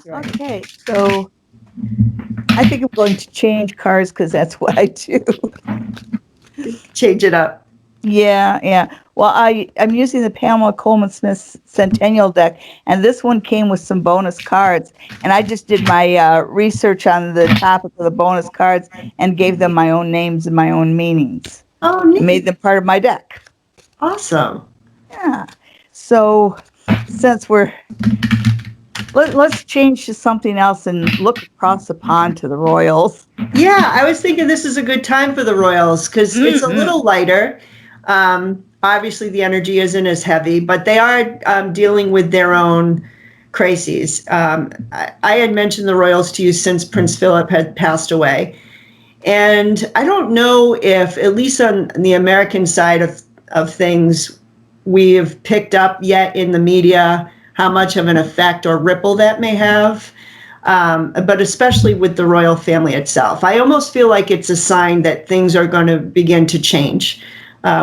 Right. Okay, so I think I'm going to change cards because that's what I do. Change it up. Yeah, yeah. Well, I'm using the Pamela Coleman Smith Centennial deck, and this one came with some bonus cards. And I just did my research on the topic of the bonus cards and gave them my own names and my own meanings. Oh, And made neat. them part of my deck. Awesome. Yeah. So since let's change to something else and look across the pond to the Royals. Yeah, I was thinking this is a good time for the Royals because it's a little lighter. Obviously, the energy isn't as heavy, but they are dealing with their own crises. I had mentioned the Royals to you since Prince Philip had passed away. And I don't know if, at least on the American side of things, we have picked up yet in the media how much of an effect or ripple that may have. But especially with the royal family itself, I almost feel like it's a sign that things are going to begin to change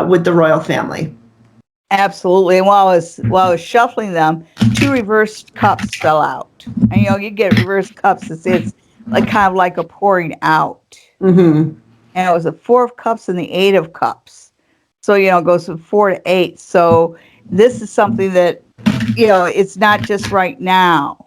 with the royal family. Absolutely. And while I was shuffling them, two reversed cups fell out. And you get reversed cups. It's like kind of like a pouring out. Mm-hmm. And it was a four of cups and the eight of cups. So it goes from 4 to 8. So this is something that it's not just right now.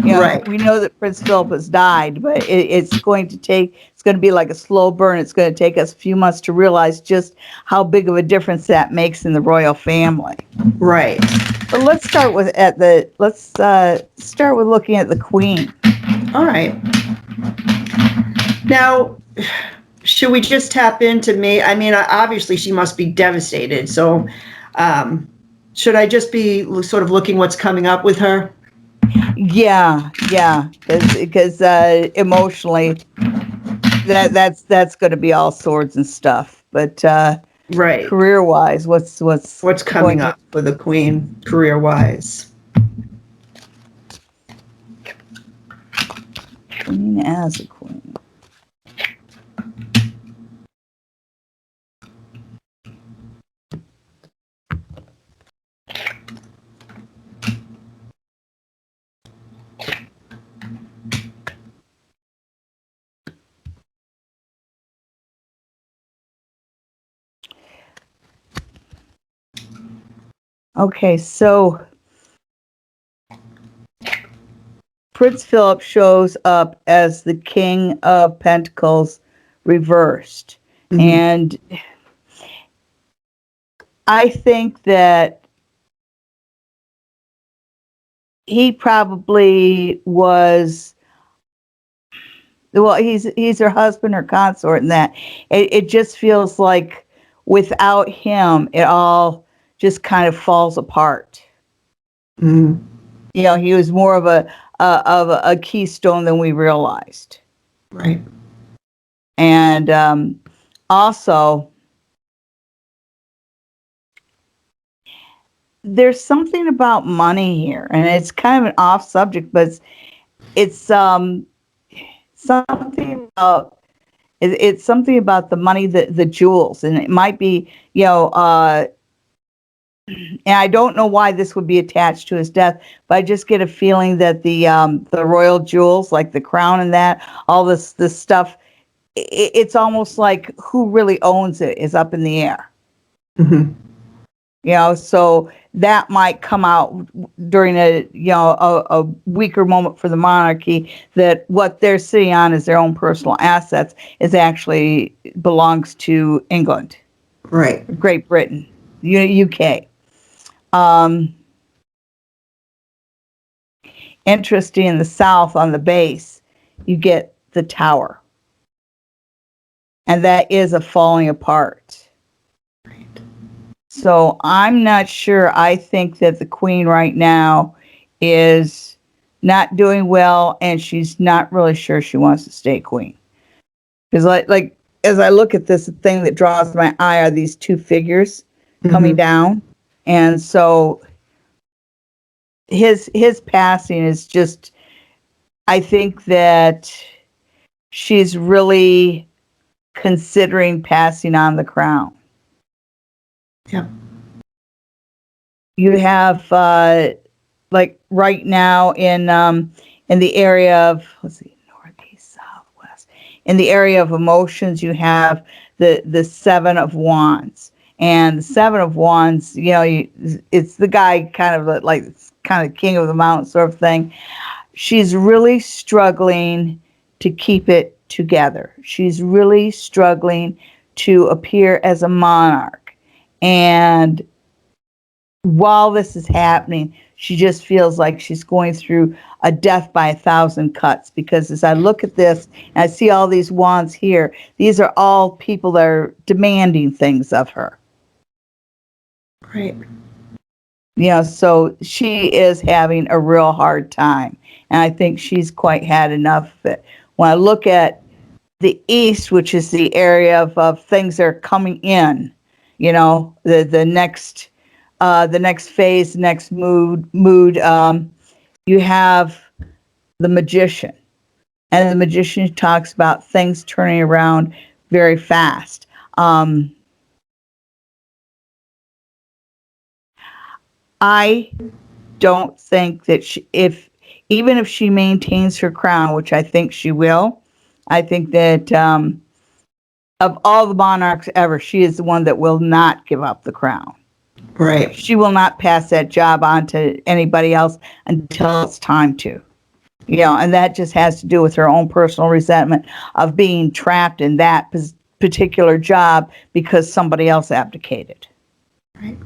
Right. We know that Prince Philip has died, but it's going to be like a slow burn. It's going to take us a few months to realize just how big of a difference that makes in the royal family. Right. But let's start with looking at the Queen. All right. Now, should we just tap into me? I mean, obviously she must be devastated. So, should I just be sort of looking what's coming up with her? Yeah, yeah, because emotionally, that's going to be all swords and stuff. But Right. career wise, what's What's going coming to up for the Queen career wise? Queen as a queen? Okay, so Prince Philip shows up as the King of Pentacles reversed. Mm-hmm. And I think that he probably was, well, he's her husband or consort, and that it just feels like without him, it all just kind of falls apart. Mm-hmm. He was more of a keystone than we realized. Right. And also, there's something about money here, and it's kind of an off subject, but it's something about it's something about the money, the jewels, and it might be and I don't know why this would be attached to his death, but I just get a feeling that the royal jewels, like the crown and that, all this stuff, it's almost like who really owns it is up in the air. Mm-hmm. So that might come out during a weaker moment for the monarchy, that what they're sitting on as their own personal assets is actually belongs to England, Right. Great Britain, UK. Interesting, in the south on the base, you get the tower, and that is a falling apart. Right. So I'm not sure. I think that the Queen right now is not doing well, and she's not really sure she wants to stay Queen. Because like as I look at this, the thing that draws my eye are these two figures coming Mm-hmm. down, and so his passing is just. I think that she's really considering passing on the crown. Yep. You have like right now in the area of, let's see, northeast, southwest. In the area of emotions, you have the Seven of Wands. And the Seven of Wands, it's the guy kind of like kind of king of the mountain sort of thing. She's really struggling to keep it together. She's really struggling to appear as a monarch. And while this is happening, she just feels like she's going through a death by 1,000 cuts, because as I look at this and I see all these wands here, these are all people that are demanding things of her. Right. So she is having a real hard time. And I think she's quite had enough of it. When I look at the east, which is the area of things that are coming in, the next phase, next mood, you have the magician. And the magician talks about things turning around very fast. I don't think that even if she maintains her crown, which I think she will, I think that of all the monarchs ever, she is the one that will not give up the crown. Right. She will not pass that job on to anybody else until it's time to. And that just has to do with her own personal resentment of being trapped in that particular job because somebody else abdicated. Right.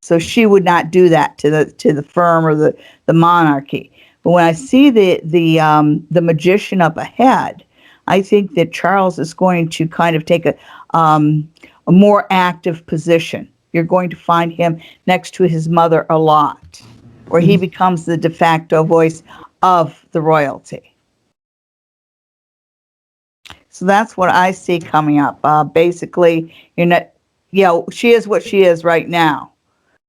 So she would not do that to the firm or the monarchy. But when I see the magician up ahead, I think that Charles is going to kind of take a more active position. You're going to find him next to his mother a lot, where he becomes the de facto voice of the royalty. So that's what I see coming up. Basically, she is what she is right now.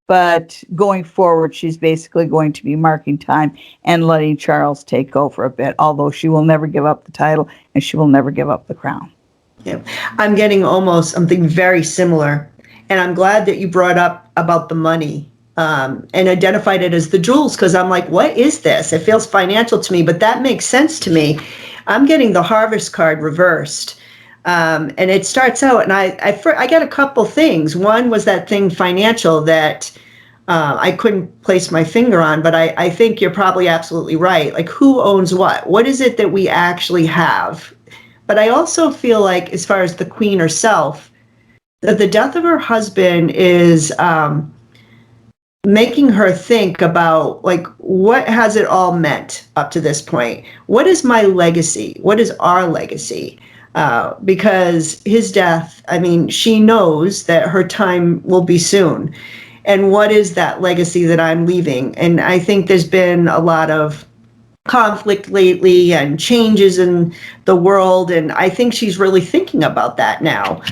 But going forward, she's basically going to be marking time and letting Charles take over a bit, although she will never give up the title and she will never give up the crown. Yeah. I'm getting almost something very similar. And I'm glad that you brought up about the money and identified it as the jewels, because I'm like, what is this? It feels financial to me, but that makes sense to me. I'm getting the harvest card reversed. And it starts out, and I got a couple things. One was that thing financial that I couldn't place my finger on, but I think you're probably absolutely right. Like, who owns what? What is it that we actually have? But I also feel like, as far as the queen herself, that the death of her husband is making her think about, like, what has it all meant up to this point? What is my legacy? What is our legacy? Because his death, I mean, she knows that her time will be soon. And what is that legacy that I'm leaving? And I think there's been a lot of conflict lately and changes in the world. And I think she's really thinking about that now,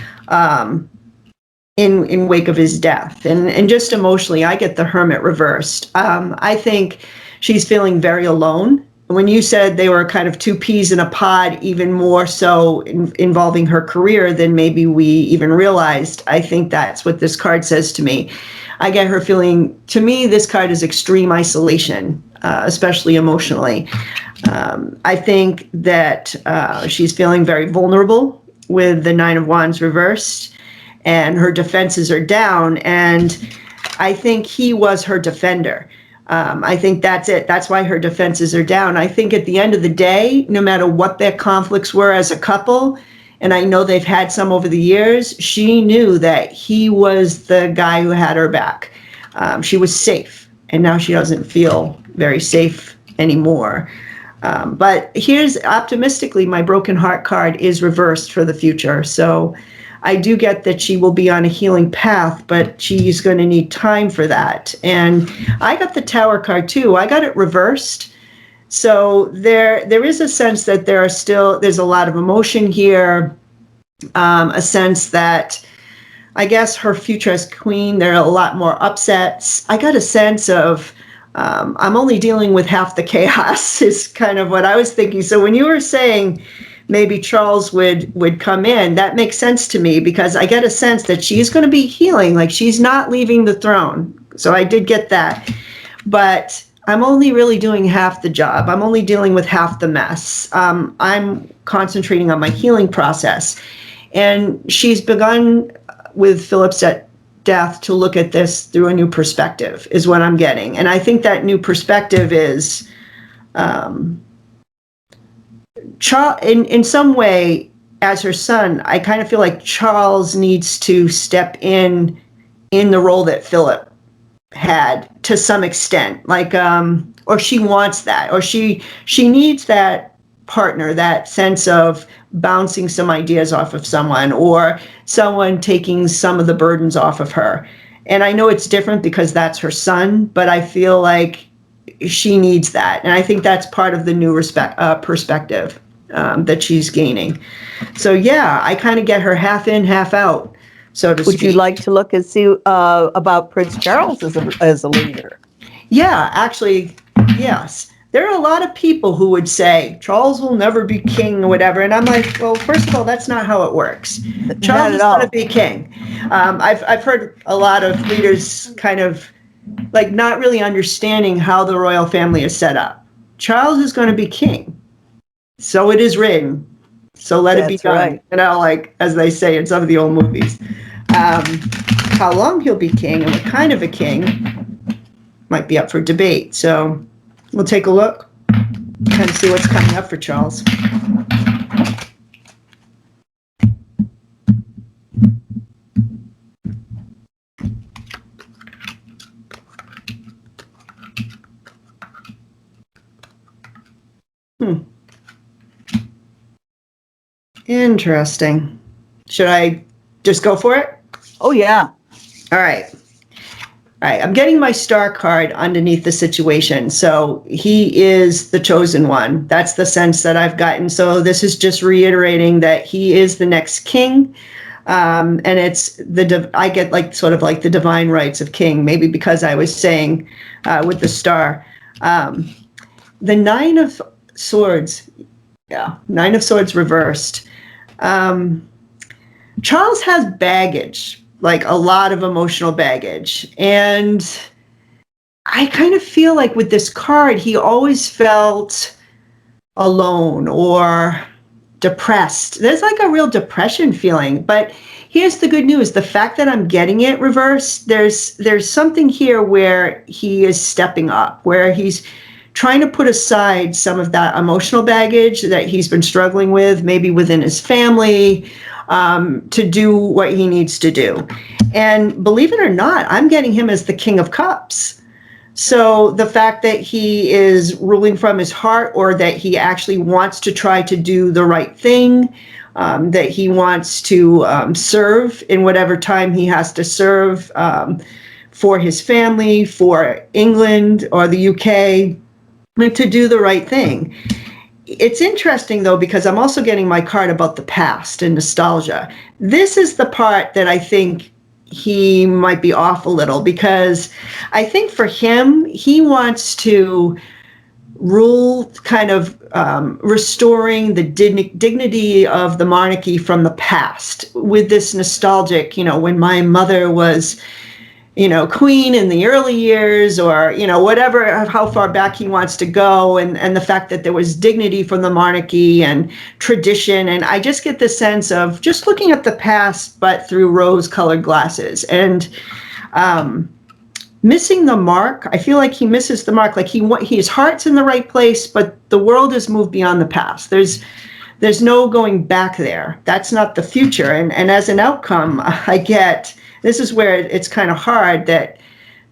in wake of his death. And just emotionally, I get the Hermit reversed. I think she's feeling very alone. When you said they were kind of two peas in a pod, even more so involving her career than maybe we even realized, I think that's what this card says to me. I get her feeling, to me, this card is extreme isolation, especially emotionally. I think that she's feeling very vulnerable with the Nine of Wands reversed, and her defenses are down, and I think he was her defender. I think that's it. That's why her defenses are down. I think at the end of the day, no matter what their conflicts were as a couple, and I know they've had some over the years, she knew that he was the guy who had her back. She was safe, and now she doesn't feel very safe anymore. But here's, optimistically, my broken heart card is reversed for the future. So I do get that she will be on a healing path, but she's going to need time for that. And I got the Tower card too. I got it reversed. So there is a sense that there's a lot of emotion here, a sense that, I guess, her future as queen, there are a lot more upsets. I got a sense of, I'm only dealing with half the chaos is kind of what I was thinking. So when you were saying maybe Charles would come in, that makes sense to me, because I get a sense that she's going to be healing, like she's not leaving the throne. So I did get that. But I'm only really doing half the job. I'm only dealing with half the mess. I'm concentrating on my healing process. And she's begun with Philip's death to look at this through a new perspective, is what I'm getting. And I think that new perspective is, in some way, as her son, I kind of feel like Charles needs to step in the role that Philip had to some extent, like, or she wants that, or she needs that partner, that sense of bouncing some ideas off of someone, or someone taking some of the burdens off of her. And I know it's different because that's her son, but I feel like she needs that, and I think that's part of the new perspective that she's gaining. So yeah, I kind of get her half in, half out, so to speak. Would you like to look and see about Prince Charles as a leader? Yeah, actually, yes. There are a lot of people who would say Charles will never be king or whatever, and I'm like, well, first of all, that's not how it works. Charles is going to be king. I've heard a lot of leaders kind of like not really understanding how the royal family is set up. Charles is going to be king, so it is written. So let it be done. Right. You know, like as they say in some of the old movies. How long he'll be king and what kind of a king might be up for debate. So we'll take a look, kind of see what's coming up for Charles. Interesting. Should I just go for it? Oh, yeah. All right. All right, I'm getting my star card underneath the situation. So he is the chosen one. That's the sense that I've gotten. So this is just reiterating that he is the next king. And it's I get like sort of like the divine rights of king, maybe because I was saying with the star. The Nine of Swords. Yeah, Nine of Swords reversed. Charles has baggage, like a lot of emotional baggage. And I kind of feel like with this card, he always felt alone or depressed. There's like a real depression feeling. But here's the good news. The fact that I'm getting it reversed, there's something here where he is stepping up, where he's trying to put aside some of that emotional baggage that he's been struggling with, maybe within his family, to do what he needs to do. And believe it or not, I'm getting him as the King of Cups. So the fact that he is ruling from his heart, or that he actually wants to try to do the right thing, that he wants to serve in whatever time he has to serve for his family, for England or the UK, to do the right thing. It's interesting, though, because I'm also getting my card about the past and nostalgia. This is the part that I think he might be off a little, because I think for him, he wants to rule, kind of restoring the dignity of the monarchy from the past with this nostalgic, when my mother was queen in the early years, or, whatever, how far back he wants to go, and the fact that there was dignity from the monarchy and tradition. And I just get the sense of just looking at the past, but through rose-colored glasses, and missing the mark. I feel like he misses the mark, like his heart's in the right place, but the world has moved beyond the past. There's no going back there. That's not the future. And as an outcome, I get, this is where it's kind of hard, that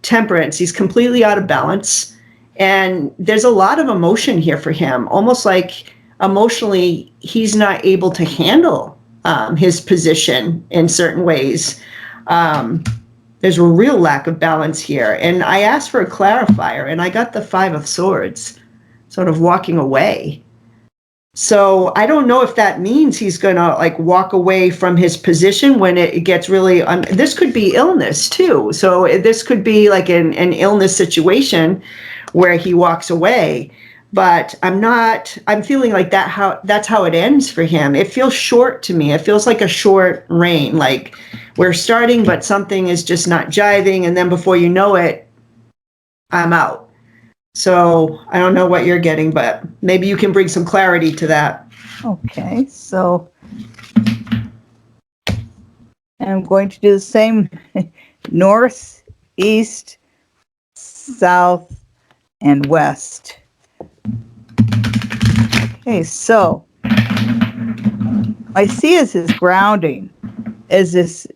Temperance, he's completely out of balance. And there's a lot of emotion here for him, almost like emotionally he's not able to handle his position in certain ways. There's a real lack of balance here. And I asked for a clarifier, and I got the Five of Swords, sort of walking away. So I don't know if that means he's going to like walk away from his position when it gets really, this could be illness too. So this could be like an illness situation where he walks away. But I'm feeling like that's how it ends for him. It feels short to me. It feels like a short reign, like we're starting, but something is just not jiving. And then before you know it, I'm out. So I don't know what you're getting, but maybe you can bring some clarity to that. Okay, so I'm going to do the same north, east, south, and west. Okay, so I see as his grounding is this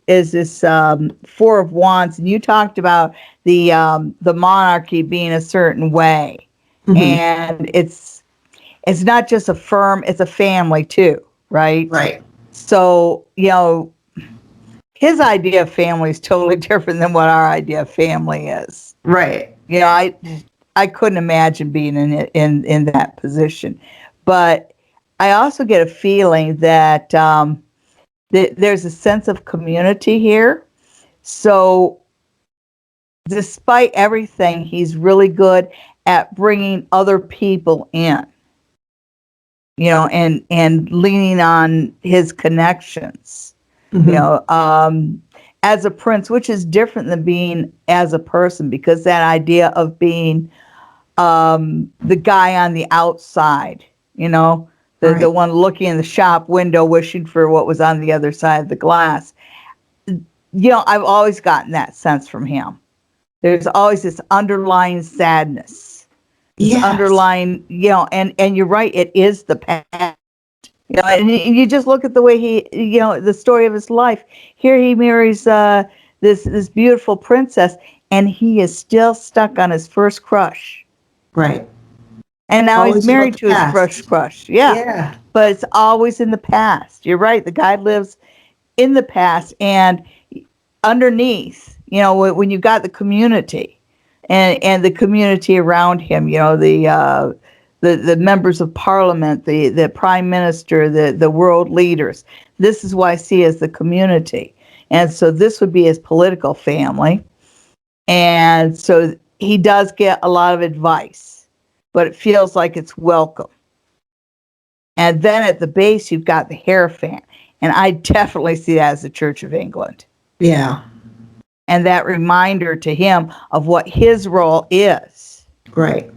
Four of Wands, and you talked about the monarchy being a certain way, Mm-hmm. and it's not just a firm; it's a family too, right? Right. So his idea of family is totally different than what our idea of family is. Right. I couldn't imagine being in that position, but I also get a feeling that there's a sense of community here. So despite everything, he's really good at bringing other people in, and leaning on his connections, you Mm-hmm. know, as a prince, which is different than being as a person, because that idea of being the guy on the outside, the Right. one looking in the shop window, wishing for what was on the other side of the glass. I've always gotten that sense from him. There's always this underlying sadness, this Yes. underlying, and you're right, it is the past. And you just look at the way the story of his life. Here he marries this beautiful princess, and he is still stuck on his first crush. Right. And now he's Always about married the to his first past. crush. Yeah, Yeah. but it's always in the past. You're right. The guy lives in the past, and underneath, when you got the community and the community around him, the members of parliament, the prime minister, the world leaders. This is what I see as the community. And so this would be his political family. And so he does get a lot of advice, but it feels like it's welcome. And then at the base, you've got the Hierophant. And I definitely see that as the Church of England. Yeah. And that reminder to him of what his role is. Right.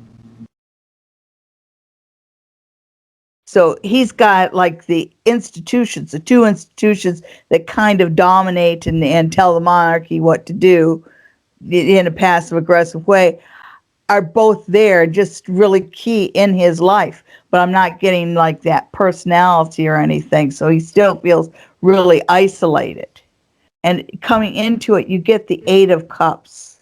So he's got like the institutions, the two institutions that kind of dominate and tell the monarchy what to do in a passive aggressive way, are both there, just really key in his life. But I'm not getting like that personality or anything. So he still feels really isolated. And coming into it, you get the Eight of Cups.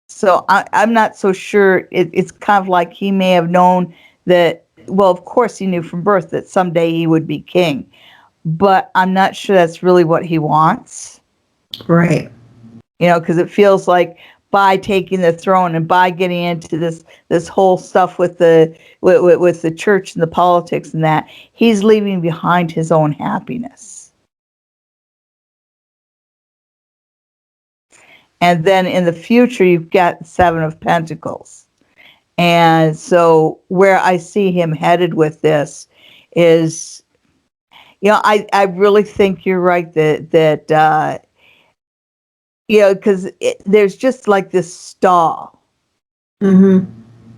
So I'm not so sure. It's kind of like he may have known that, well, of course he knew from birth that someday he would be king. But I'm not sure that's really what he wants. Right. Because it feels like by taking the throne and by getting into this whole stuff with the church and the politics and that, he's leaving behind his own happiness. And then in the future, you've got the Seven of Pentacles. And so where I see him headed with this is, I really think you're right that because there's just like this stall, Mm-hmm.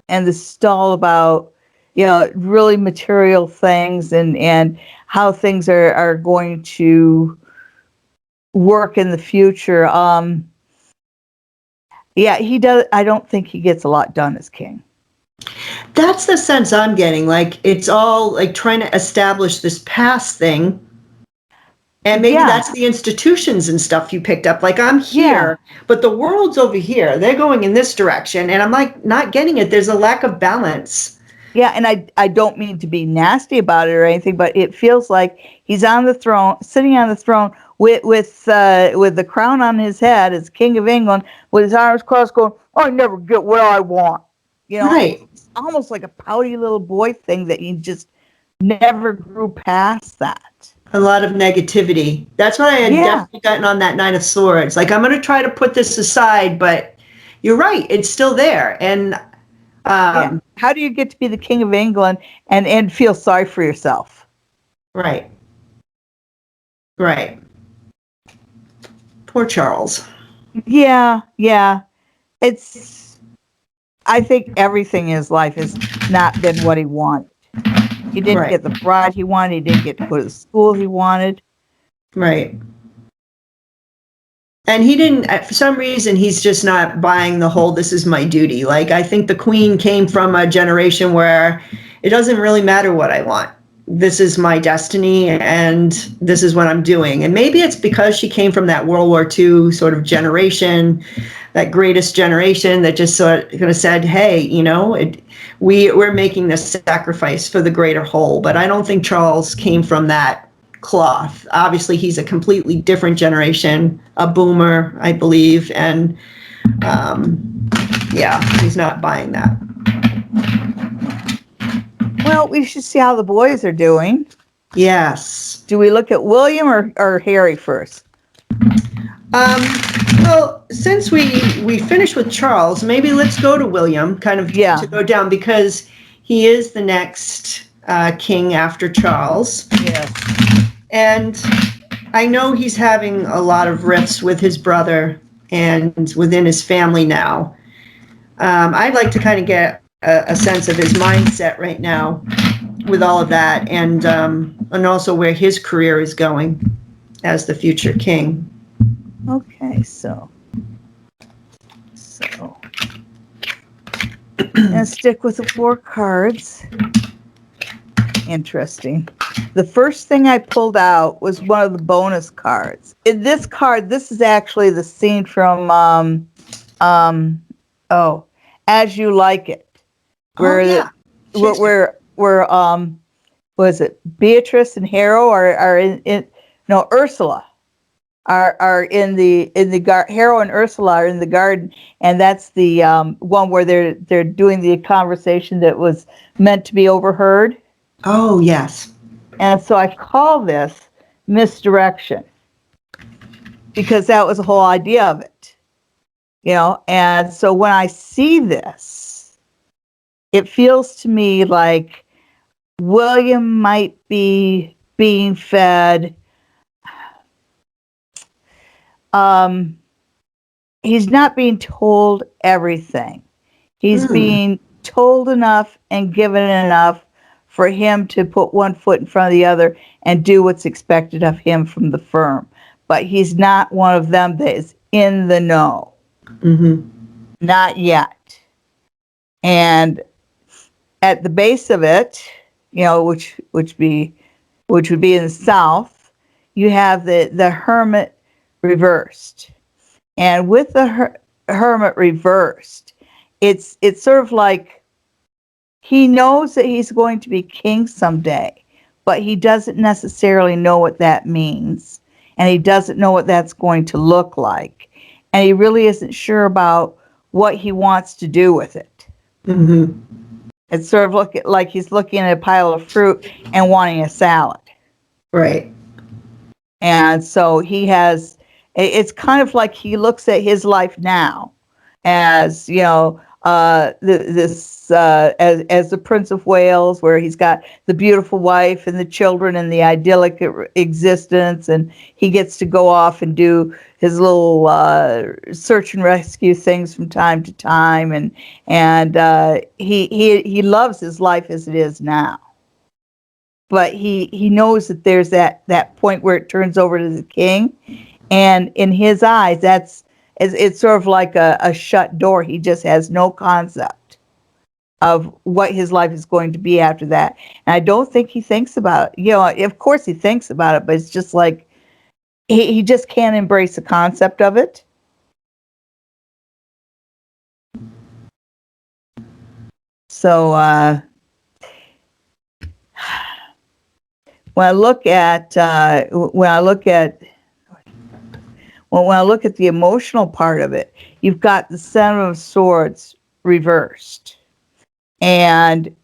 and the stall about really material things and how things are going to work in the future. Yeah, he does. I don't think he gets a lot done as king. That's the sense I'm getting. Like it's all like trying to establish this past thing. And maybe Yeah, that's the institutions and stuff you picked up. Like I'm yeah. here, but the world's over here. They're going in this direction. And I'm like not getting it. There's a lack of balance. Yeah, and I don't mean to be nasty about it or anything, but it feels like he's on the throne, sitting on the throne with the crown on his head as King of England, with his arms crossed, going, "I never get what I want." Right. It's almost like a pouty little boy thing that he just never grew past that. A lot of negativity. That's what I had Yeah, definitely gotten on that Nine of Swords. Like I'm going to try to put this aside, but you're right. It's still there. And yeah. How do you get to be the King of England and feel sorry for yourself? right. Right. Poor Charles. Yeah, yeah. It's I think everything in his life has not been what he wanted. He didn't Right. get the bride he wanted. He didn't get to go to the school he wanted. Right. And he didn't, for some reason, he's just not buying the whole this is my duty. Like, I think the queen came from a generation where it doesn't really matter what I want. This is my destiny and this is what I'm doing. And maybe it's because she came from that World War II sort of generation, that greatest generation that just sort of said, hey, we're making this sacrifice for the greater whole. But I don't think Charles came from that cloth. Obviously, he's a completely different generation, a boomer, I believe, and yeah, he's not buying that. Well, we should see how the boys are doing. Yes. Do we look at William or Harry first? Well, since we finished with Charles, maybe let's go to William, kind of to go down, because he is the next king after Charles. Yes. And I know he's having a lot of rifts with his brother and within his family now. I'd like to kind of get a sense of his mindset right now with all of that, and also where his career is going as the future king. Okay, so and stick with the 4 cards. Interesting. The first thing I pulled out was one of the bonus cards. In this card, this is actually the scene from As You Like It, where was it Beatrice and Harrow are in no, Ursula are in the Harrow and Ursula are in the garden, and that's the one where they're doing the conversation that was meant to be overheard. Oh, yes. And so I call this misdirection, because that was the whole idea of it, and so when I see this, it feels to me like William might be being fed he's not being told everything. He's being told enough and given enough for him to put one foot in front of the other and do what's expected of him from the firm. But he's not one of them that is in the know. Mm-hmm. Not yet. And at the base of it, which would be in the south, you have the hermit reversed. And with the hermit reversed, it's sort of like he knows that he's going to be king someday, but he doesn't necessarily know what that means, and he doesn't know what that's going to look like, and he really isn't sure about what he wants to do with it. Mm-hmm. It's sort of like he's looking at a pile of fruit and wanting a salad. Right. And so it's kind of like he looks at his life now as, as the Prince of Wales, where he's got the beautiful wife and the children and the idyllic existence, and he gets to go off and do his little search and rescue things from time to time, and he loves his life as it is now. But he knows that there's that point where it turns over to the king, and in his eyes, it's sort of like a shut door. He just has no concept of what his life is going to be after that. And I don't think he thinks about it. Of course he thinks about it, but it's just like he just can't embrace the concept of it. So when I look at the emotional part of it, you've got the Seven of Swords reversed, and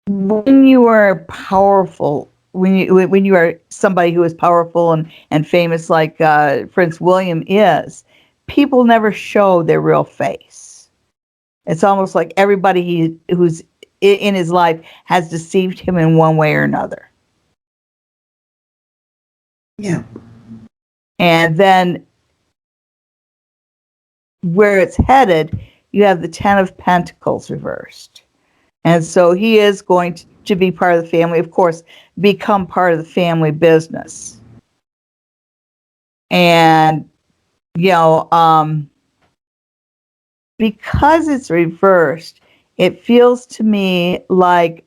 when you are powerful, when you are somebody who is powerful and famous like Prince William is, people never show their real face. It's almost like everybody who's in his life has deceived him in one way or another. Yeah. And then where it's headed, you have the Ten of Pentacles reversed. And so he is going to be part of the family, of course, become part of the family business. And, you know, because it's reversed, it feels to me like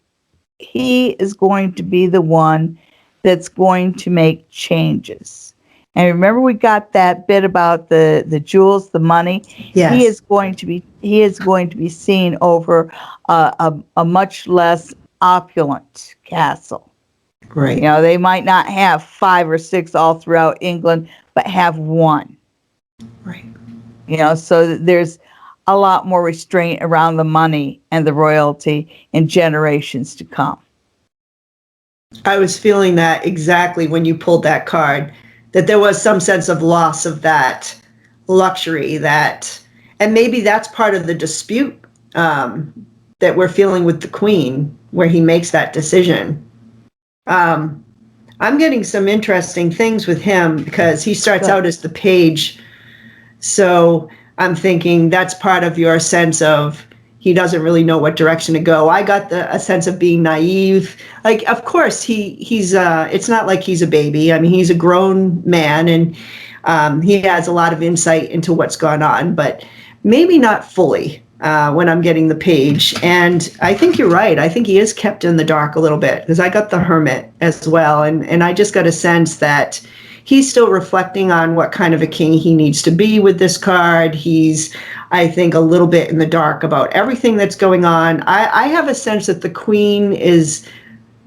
he is going to be the one that's going to make changes. And remember, we got that bit about the jewels, the money. Yes. He is going to be seen over a much less opulent castle. Right. You know, they might not have 5 or 6 all throughout England, but have one. Right. You know, so there's a lot more restraint around the money and the royalty in generations to come. I was feeling that exactly when you pulled that card, that there was some sense of loss of that luxury, that, and maybe that's part of the dispute that we're feeling with the Queen, where he makes that decision. I'm getting some interesting things with him because he starts out as the page. So I'm thinking that's part of your sense of he doesn't really know what direction to go. I got a sense of being naive. Like, of course, he's it's not like he's a baby. I mean, he's a grown man, and he has a lot of insight into what's gone on, but maybe not fully when I'm getting the page. And I think you're right. I think he is kept in the dark a little bit because I got the Hermit as well. And I just got a sense that he's still reflecting on what kind of a king he needs to be with this card. He's, I think, a little bit in the dark about everything that's going on. I have a sense that the Queen is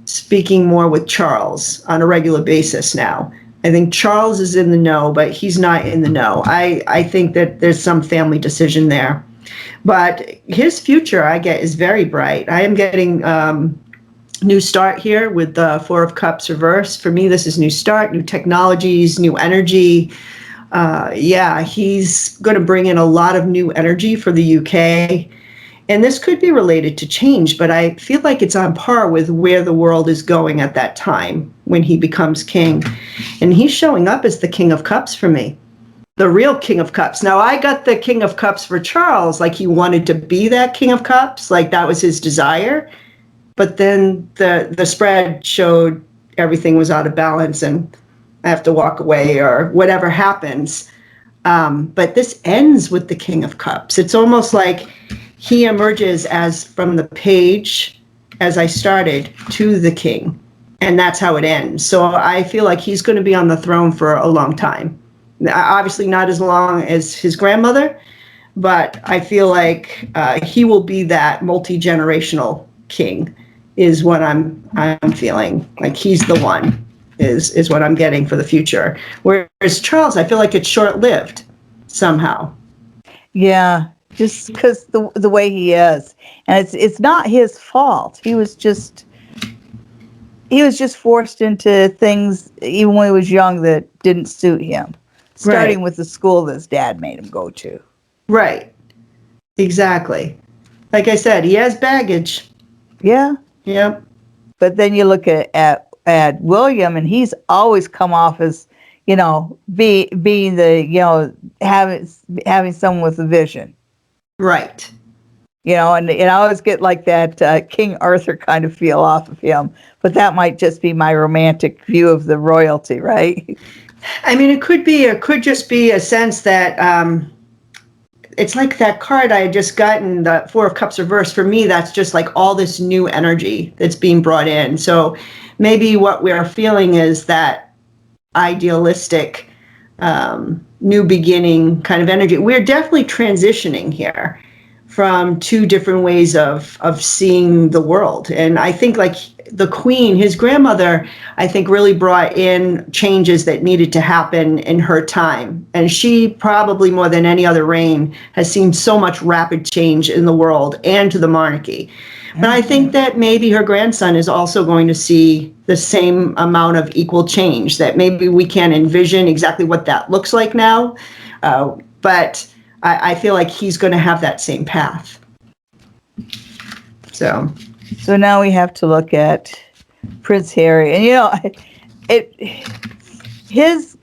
speaking more with Charles on a regular basis now. I think Charles is in the know, but he's not in the know. I think that there's some family decision there. But his future, I get, is very bright. I am getting new start here with the Four of Cups reversed. For me, this is new start, new technologies, new energy. Yeah, he's going to bring in a lot of new energy for the UK. And this could be related to change, but I feel like it's on par with where the world is going at that time when he becomes king. And he's showing up as the King of Cups for me, the real King of Cups. Now, I got the King of Cups for Charles, like he wanted to be that King of Cups, like that was his desire. But then the spread showed everything was out of balance and I have to walk away or whatever happens. But this ends with the King of Cups. It's almost like he emerges as from the page as I started to the king. And that's how it ends. So I feel like he's going to be on the throne for a long time. Obviously not as long as his grandmother, but I feel like he will be that multi-generational king is what I'm feeling. Like he's the one is what I'm getting for the future. Whereas Charles, I feel like it's short-lived somehow. Yeah, just because the way he is, and it's not his fault. He was just forced into things even when he was young that didn't suit him. Starting Right. with the school that his dad made him go to. Right. Exactly. Like I said, he has baggage. Yeah. Yep. But then you look at William, and he's always come off as, you know, being the, you know, having someone with a vision. Right. You know, and I always get like that King Arthur kind of feel off of him. But that might just be my romantic view of the royalty, right? I mean, it could just be a sense that it's like that card I had just gotten, the Four of Cups reversed. For me, that's just like all this new energy that's being brought in. So maybe what we're feeling is that idealistic, new beginning kind of energy. We're definitely transitioning here from two different ways of seeing the world. And I think like the Queen, his grandmother, I think really brought in changes that needed to happen in her time. And she probably more than any other reign has seen so much rapid change in the world and to the monarchy. But I think that maybe her grandson is also going to see the same amount of equal change, that maybe we can't envision exactly what that looks like now. But I feel like he's going to have that same path. So now we have to look at Prince Harry, and you know, his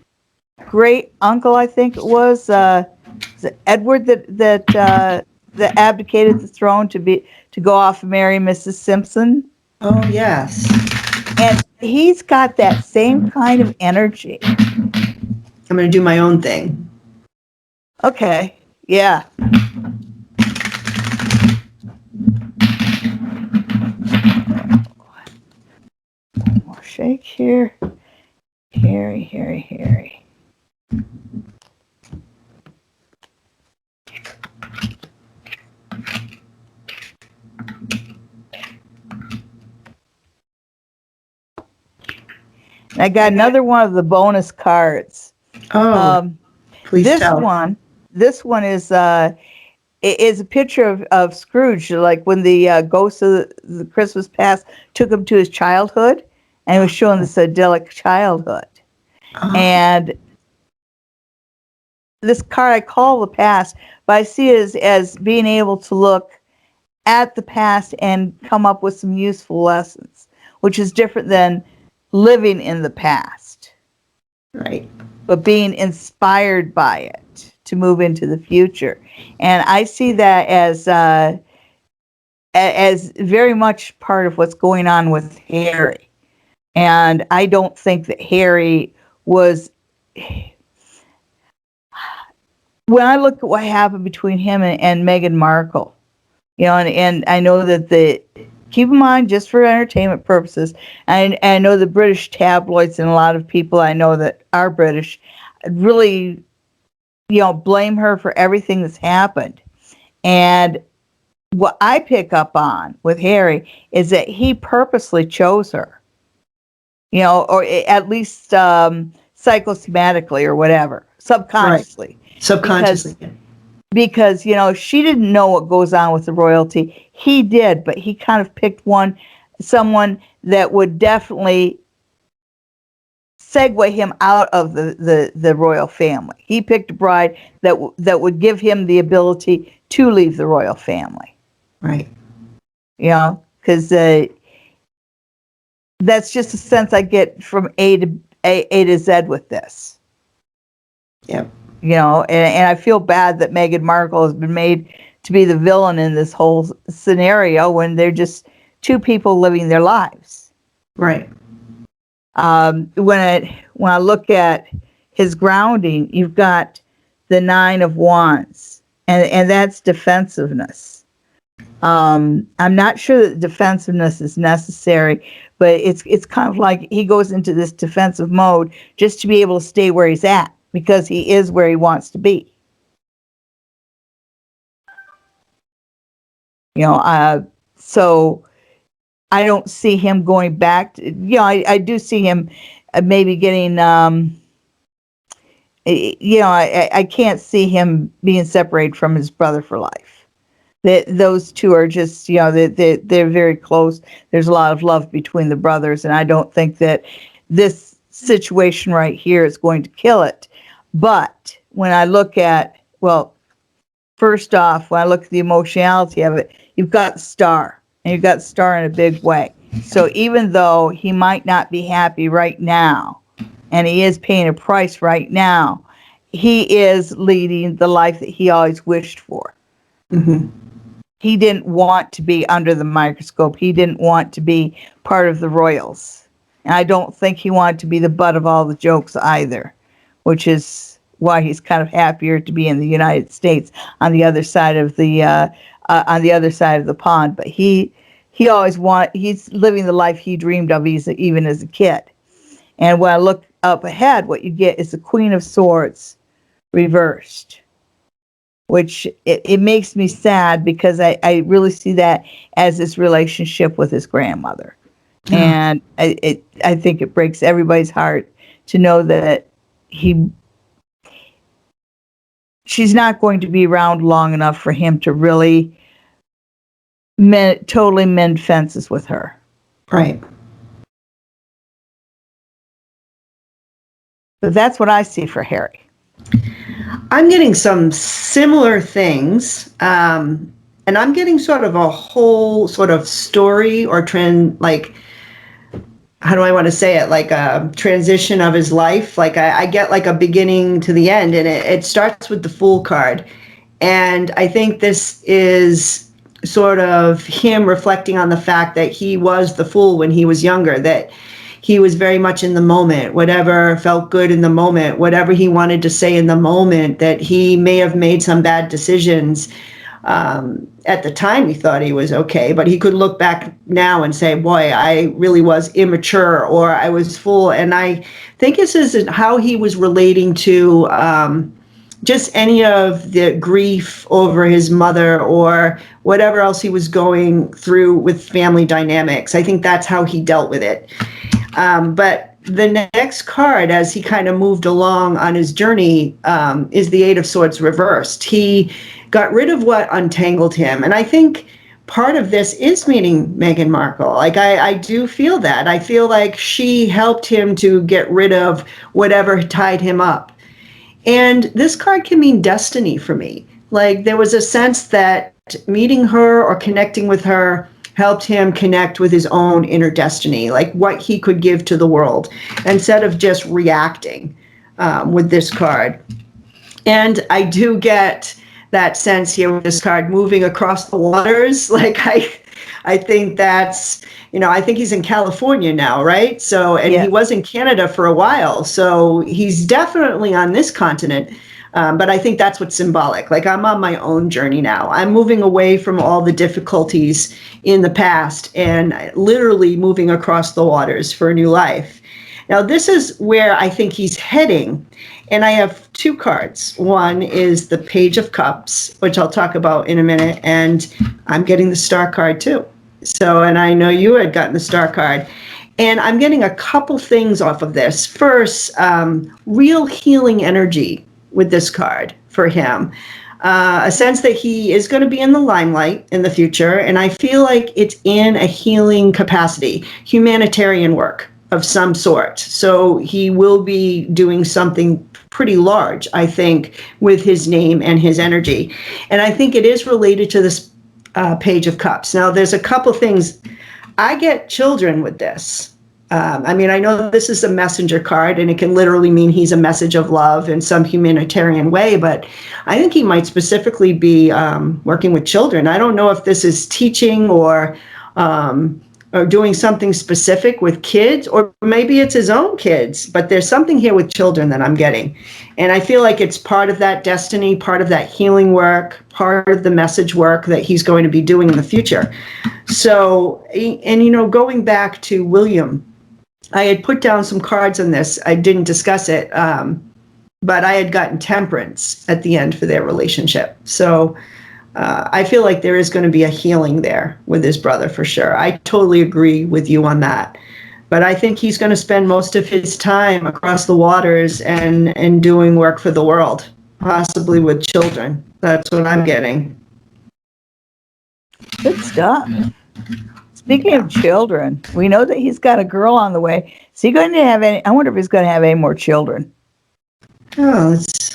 great uncle, I think it was, is it Edward that abdicated the throne to go off and marry Mrs. Simpson? Oh, yes. And he's got that same kind of energy. I'm going to do my own thing. Okay. Yeah. More shake here. Harry. And I got another one of the bonus cards. Oh, please this tell. this one is a picture of Scrooge, like when the ghost of the Christmas past took him to his childhood, and it was showing this idyllic childhood. And this card I call the past, but I see it as being able to look at the past and come up with some useful lessons, which is different than living in the past. Right. But being inspired by it to move into the future. And I see that as very much part of what's going on with Harry. And I don't think that Harry was, when I look at what happened between him and Meghan Markle, and I know that keep in mind, just for entertainment purposes, and I know the British tabloids and a lot of people I know that are British really, blame her for everything that's happened. And what I pick up on with Harry is that he purposely chose her, or at least psychosomatically or whatever, subconsciously. Right. Subconsciously. Because she didn't know what goes on with the royalty. He did, but he kind of picked someone that would definitely segue him out of the royal family. He picked a bride that would give him the ability to leave the royal family. Right. Because that's just a sense I get from A to Z with this. Yep. And I feel bad that Meghan Markle has been made to be the villain in this whole scenario when they're just two people living their lives. Right. When I look at his grounding, you've got the 9 of Wands, and that's defensiveness. I'm not sure that defensiveness is necessary, but it's kind of like he goes into this defensive mode just to be able to stay where he's at, because he is where he wants to be. So I don't see him going back to, I do see him maybe getting, I can't see him being separated from his brother for life. Those two are just, they're very close. There's a lot of love between the brothers, and I don't think that this situation right here is going to kill it. But when I look at, first off, when I look at the emotionality of it, you've got the star, and you've got the star in a big way. So even though he might not be happy right now, and he is paying a price right now, he is leading the life that he always wished for. Mm-hmm. He didn't want to be under the microscope. He didn't want to be part of the royals. And I don't think he wanted to be the butt of all the jokes either, which is why he's kind of happier to be in the United States on the other side of the pond. But he's living the life he dreamed of even as a kid. And when I look up ahead, what you get is the Queen of Swords reversed, which it makes me sad, because I really see that as his relationship with his grandmother. And I think it breaks everybody's heart to know that she's not going to be around long enough for him to really totally mend fences with her. Right. But that's what I see for Harry. I'm getting some similar things, and I'm getting sort of a whole sort of story or trend, like how do I want to say it, like a transition of his life. Like I get like a beginning to the end, and it starts with the Fool card. And I think this is sort of him reflecting on the fact that he was the fool when he was younger, that he was very much in the moment, whatever felt good in the moment, whatever he wanted to say in the moment, that he may have made some bad decisions. At the time, he thought he was okay, but he could look back now and say, boy, I really was immature, or I was fool. And I think this is how he was relating to just any of the grief over his mother or whatever else he was going through with family dynamics. I think that's how he dealt with it. But the next card, as he kind of moved along on his journey, is the Eight of Swords reversed. He got rid of what untangled him. And I think part of this is meeting Meghan Markle. Like, I do feel that. I feel like she helped him to get rid of whatever tied him up. And this card can mean destiny for me. Like, there was a sense that meeting her or connecting with her helped him connect with his own inner destiny, like what he could give to the world, instead of just reacting with this card. And I do get that sense here with this card moving across the waters. Like, I think that's, I think he's in California now, right? So, and he was in Canada for a while. So he's definitely on this continent. But I think that's what's symbolic. Like, I'm on my own journey now. I'm moving away from all the difficulties in the past and literally moving across the waters for a new life. Now, this is where I think he's heading. And I have two cards. One is the Page of Cups, which I'll talk about in a minute. And I'm getting the Star card too. So, and I know you had gotten the Star card. And I'm getting a couple things off of this. First, real healing energy with this card for him. A sense that he is going to be in the limelight in the future. And I feel like it's in a healing capacity, humanitarian work of some sort. So he will be doing something pretty large, I think, with his name and his energy. And I think it is related to this Page of Cups. Now, there's a couple things. I get children with this. I mean, I know this is a messenger card, and it can literally mean he's a message of love in some humanitarian way, but I think he might specifically be working with children. I don't know if this is teaching or doing something specific with kids, or maybe it's his own kids, but there's something here with children that I'm getting. And I feel like it's part of that destiny, part of that healing work, part of the message work that he's going to be doing in the future. So, and going back to William, I had put down some cards on this. I didn't discuss it, but I had gotten Temperance at the end for their relationship. So I feel like there is going to be a healing there with his brother for sure. I totally agree with you on that. But I think he's going to spend most of his time across the waters and doing work for the world, possibly with children. That's what I'm getting. Good stuff. Speaking of children, we know that he's got a girl on the way. Is he going to have any? I wonder if he's going to have any more children. Oh, let's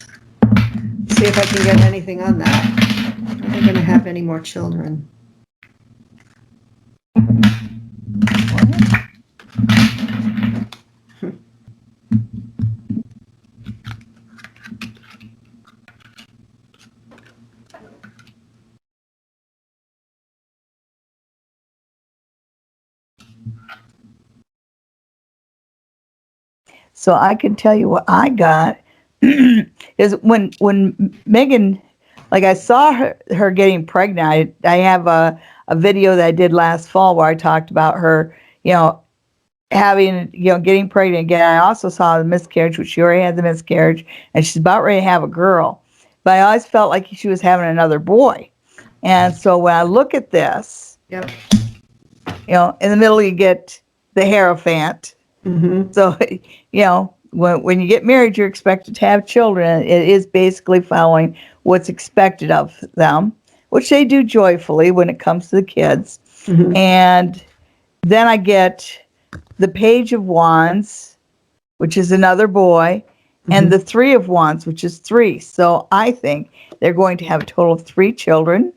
see if I can get anything on that. Are they going to have any more children? So I can tell you what I got is when Megan, like I saw her getting pregnant. I have a video that I did last fall where I talked about her, having, getting pregnant again. I also saw the miscarriage, which she already had the miscarriage, and she's about ready to have a girl. But I always felt like she was having another boy. And so when I look at this, Yep. In the middle you get the Hierophant. Mm-hmm. So, when you get married, you're expected to have children. It is basically following what's expected of them, which they do joyfully when it comes to the kids. Mm-hmm. And then I get the Page of Wands, which is another boy, and the Three of Wands, which is 3. So I think they're going to have a total of 3 children,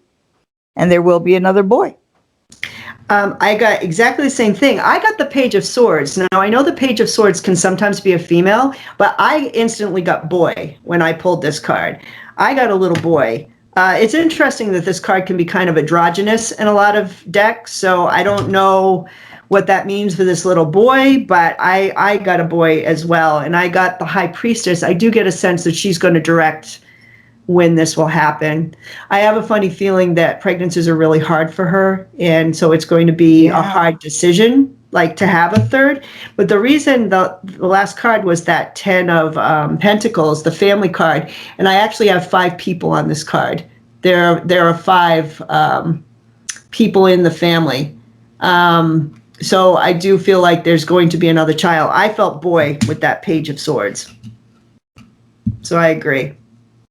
and there will be another boy. I got exactly the same thing. I got the Page of Swords. Now, I know the Page of Swords can sometimes be a female, but I instantly got boy when I pulled this card. I got a little boy. It's interesting that this card can be kind of androgynous in a lot of decks, so I don't know what that means for this little boy, but I got a boy as well, and I got the High Priestess. I do get a sense that she's going to direct when this will happen. I have a funny feeling that pregnancies are really hard for her, and so it's going to be a hard decision, like to have a third. But the reason the last card was that 10 of Pentacles, the family card, and I actually have 5 people on this card. There are 5 people in the family. So I do feel like there's going to be another child. I felt boy with that Page of Swords. So I agree.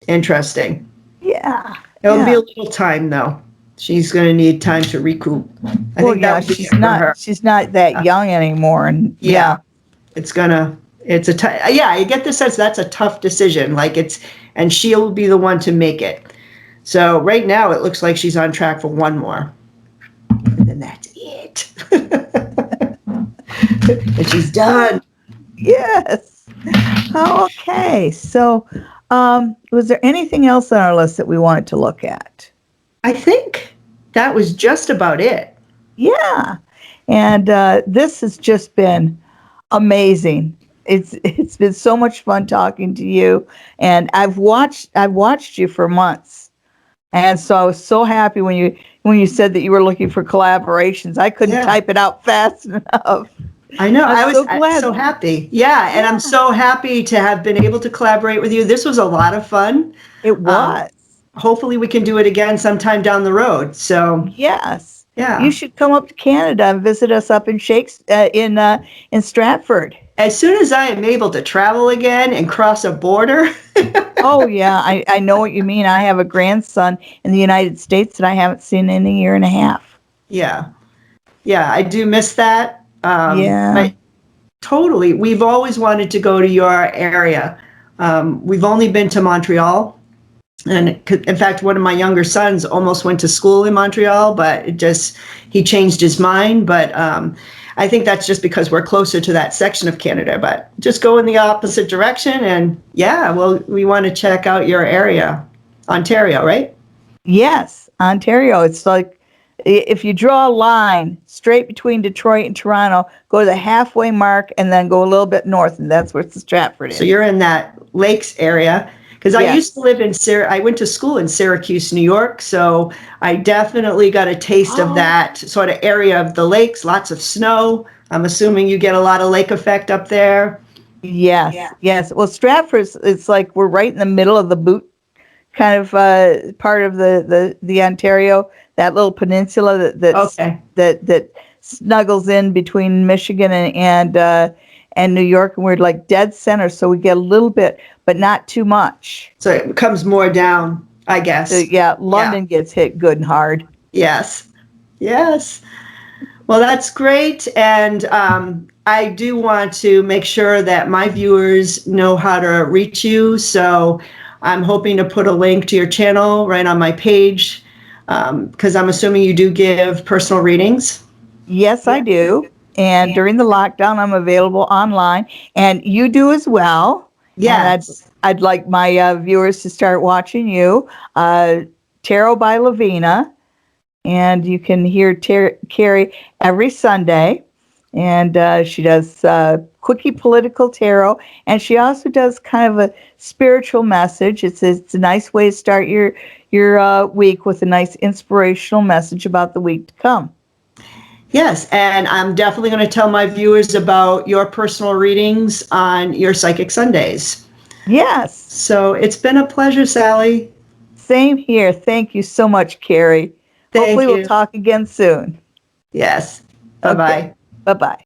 Interesting. Yeah. It'll be a little time though. She's going to need time to recoup. I think that would be for her. She's not that young anymore, and it's I get the sense that's a tough decision. And she'll be the one to make it. So right now it looks like she's on track for one more, and then that's it. And she's done. Yes. Okay. So, was there anything else on our list that we wanted to look at? I think that was just about it. Yeah. And this has just been amazing. It's been so much fun talking to you, and I've watched you for months, and so I was so happy when you said that you were looking for collaborations. I couldn't type it out fast enough. I know. I was so happy. Yeah, and I'm so happy to have been able to collaborate with you. This was a lot of fun. It was. Hopefully we can do it again sometime down the road. So yes. Yeah. You should come up to Canada and visit us up in in Stratford. As soon as I am able to travel again and cross a border. Oh yeah, I know what you mean. I have a grandson in the United States that I haven't seen in a year and a half. Yeah. Yeah, I do miss that. Yeah. But totally. We've always wanted to go to your area. We've only been to Montreal. And in fact, one of my younger sons almost went to school in Montreal, but he changed his mind. But I think that's just because we're closer to that section of Canada. But just go in the opposite direction. And we want to check out your area, Ontario, right? Yes, Ontario. It's like, if you draw a line straight between Detroit and Toronto, go to the halfway mark and then go a little bit north, and that's where Stratford is. So you're in that lakes area. Because I used to live I went to school in Syracuse, New York, so I definitely got a taste of that sort of area of the lakes, lots of snow. I'm assuming you get a lot of lake effect up there. Yes, yes. Well, Stratford, it's like we're right in the middle of the boot kind of part of the Ontario, that little peninsula that snuggles in between Michigan and New York, and we're like dead center, so we get a little bit, but not too much. So it comes more down, I guess. So, London gets hit good and hard. Yes. Well, that's great, and I do want to make sure that my viewers know how to reach you, so I'm hoping to put a link to your channel right on my page, because I'm assuming you do give personal readings. Yes, I do. And during the lockdown, I'm available online, and you do as well. Yes. And I'd like my viewers to start watching you. Tarot by Lavena, and you can hear Carrie every Sunday. And she does quickie political tarot, and she also does kind of a spiritual message. It's a nice way to start your week with a nice inspirational message about the week to come. Yes, and I'm definitely going to tell my viewers about your personal readings on your Psychic Sundays. Yes. So it's been a pleasure, Sally. Same here. Thank you so much, Carrie. Hopefully we'll talk again soon. Yes. Bye-bye. Okay. Bye-bye.